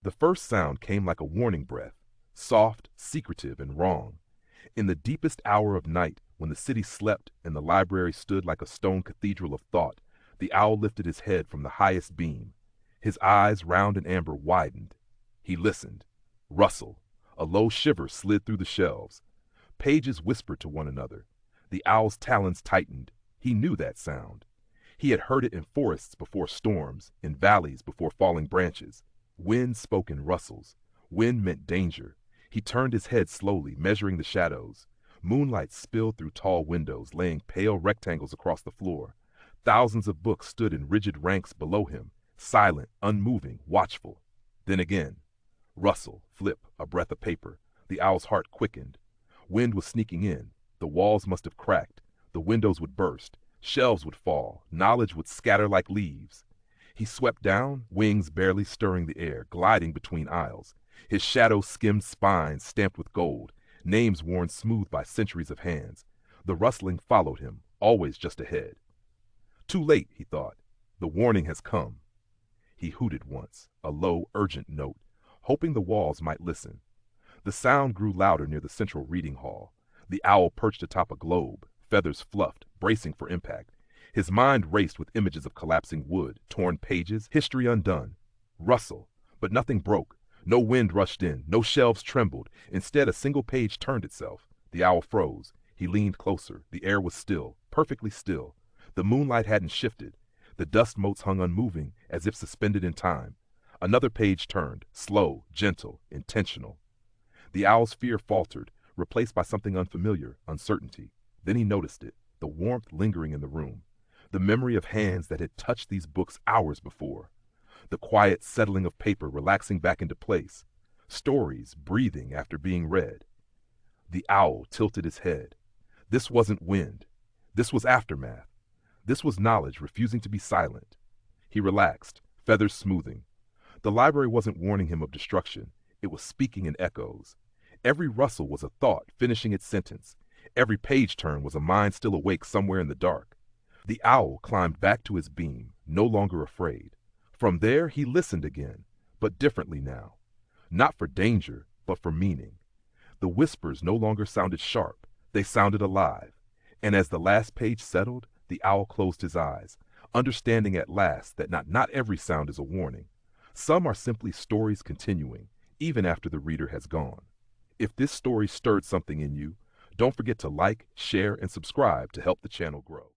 The first sound came like a warning breath, soft, secretive, and wrong. In the deepest hour of night, when the city slept and the library stood like a stone cathedral of thought, the owl lifted his head from the highest beam. His eyes, round and amber, widened. He listened. Rustle. A low shiver slid through the shelves. Pages whispered to one another. The owl's talons tightened. He knew that sound. He had heard it in forests before storms, in valleys before falling branches. Wind spoke in rustles. Wind meant danger. He turned his head slowly, measuring the shadows. Moonlight spilled through tall windows, laying pale rectangles across the floor. Thousands of books stood in rigid ranks below him, silent, unmoving, watchful. Then again. Rustle, flip, a breath of paper. The owl's heart quickened. Wind was sneaking in. The walls must have cracked. The windows would burst. Shelves would fall. Knowledge would scatter like leaves. He swept down, wings barely stirring the air, gliding between aisles. His shadow skimmed spines stamped with gold, names worn smooth by centuries of hands. The rustling followed him, always just ahead. Too late, he thought. The warning has come. He hooted once, a low, urgent note, hoping the walls might listen. The sound grew louder near the central reading hall. The owl perched atop a globe, feathers fluffed, bracing for impact. His mind raced with images of collapsing wood, torn pages, history undone. Rustle, but nothing broke. No wind rushed in, no shelves trembled. Instead, a single page turned itself. The owl froze. He leaned closer. The air was still, perfectly still. The moonlight hadn't shifted. The dust motes hung unmoving, as if suspended in time. Another page turned, slow, gentle, intentional. The owl's fear faltered, replaced by something unfamiliar, uncertainty. Then he noticed it, the warmth lingering in the room. The memory of hands that had touched these books hours before. The quiet settling of paper relaxing back into place. Stories breathing after being read. The owl tilted his head. This wasn't wind. This was aftermath. This was knowledge refusing to be silent. He relaxed, feathers smoothing. The library wasn't warning him of destruction. It was speaking in echoes. Every rustle was a thought finishing its sentence. Every page turn was a mind still awake somewhere in the dark. The owl climbed back to his beam, no longer afraid. From there he listened again, but differently now. Not for danger, but for meaning. The whispers no longer sounded sharp, they sounded alive. And as the last page settled, the owl closed his eyes, understanding at last that not every sound is a warning. Some are simply stories continuing, even after the reader has gone. If this story stirred something in you, don't forget to like, share, and subscribe to help the channel grow.